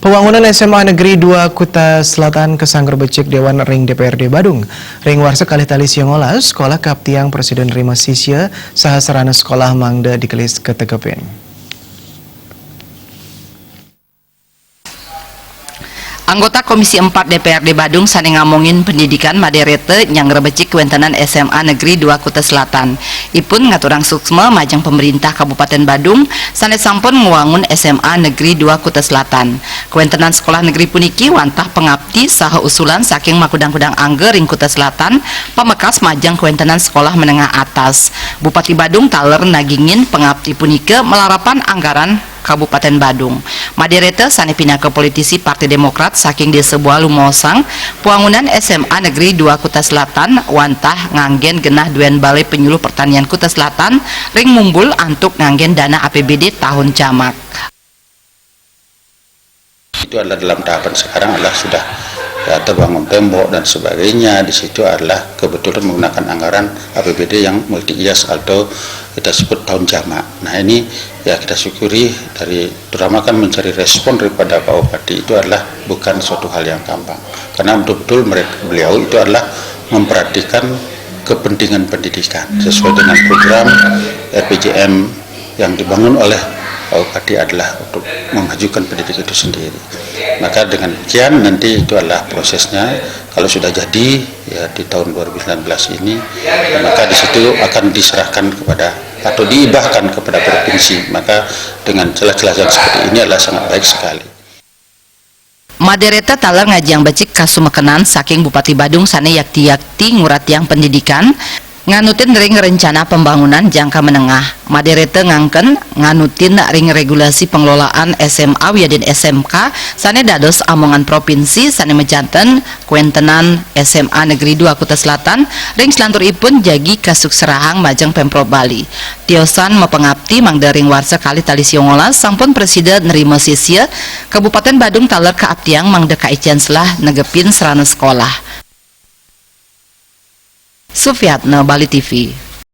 Pembangunan SMA Negeri 2 Kuta Selatan kesanggar becek Dewan Ring DPRD Badung. Ring warsa kalih tali siangola sekolah kaptiang Presiden Rima Sisya sahasarana sekolah mangda dikelis ketegepin. Anggota Komisi 4 DPRD Badung sane ngamongin pendidikan maderete yang rebecik kuentenan SMA Negeri 2 Kuta Selatan. Ipun ngaturang suksma majang pemerintah Kabupaten Badung sane sampun nguangun SMA Negeri 2 Kuta Selatan. Kuentenan sekolah negeri puniki wantah pengabdi saha usulan saking makudang-kudang angger ring Kuta Selatan pamekas majang kuentenan sekolah menengah atas. Bupati Badung taler nagingin pengabdi punike melarapan anggaran Kabupaten Badung. Maderete sane pindah ke politisi Partai Demokrat saking di sebuah lumosang pembangunan SMA Negeri 2 Kuta Selatan wantah nganggen genah duen Balai Penyuluh Pertanian Kuta Selatan ring mumbul antuk nganggen dana APBD tahun jamak. Itu adalah dalam tahapan sekarang adalah sudah terbangun tembok dan sebagainya. Di situ adalah kebetulan menggunakan anggaran APBD yang multi years atau kita sebut tahun jamak. Nah ini ya kita syukuri dari terutama kan mencari respon daripada Pak Bupati itu adalah bukan suatu hal yang gampang. Karena betul-betul beliau itu adalah memperhatikan kepentingan pendidikan sesuai dengan program RPJM yang dibangun oleh Pak Bupati adalah untuk memajukan pendidikan itu sendiri. Maka dengan demikian nanti itu adalah prosesnya. Kalau sudah jadi ya di tahun 2019 ini, maka di situ akan diserahkan kepada atau diibahkan kepada provinsi. Maka dengan celah-celah yang seperti ini adalah sangat baik sekali. Madereta taler ngajang becik kasumekenan saking Bupati Badung sane yakti-yakti ngurat yang pendidikan nganutin ring rencana pembangunan jangka menengah. Maderete ngangken nganutin ring regulasi pengelolaan SMA wiadin SMK sane dados amongan provinsi sane mejanten kuentenan SMA Negeri 2 Kuta Selatan ring selanturipun jagi kasukserahan majang Pemprov Bali. Tiosan mepengabdi mangda ring warsa kali tali siongolas sampun Presiden Rima Sisya Kabupaten Badung taler kaabtiang mangda kaician selah negepin serana sekolah. Sufiatna, Bali TV.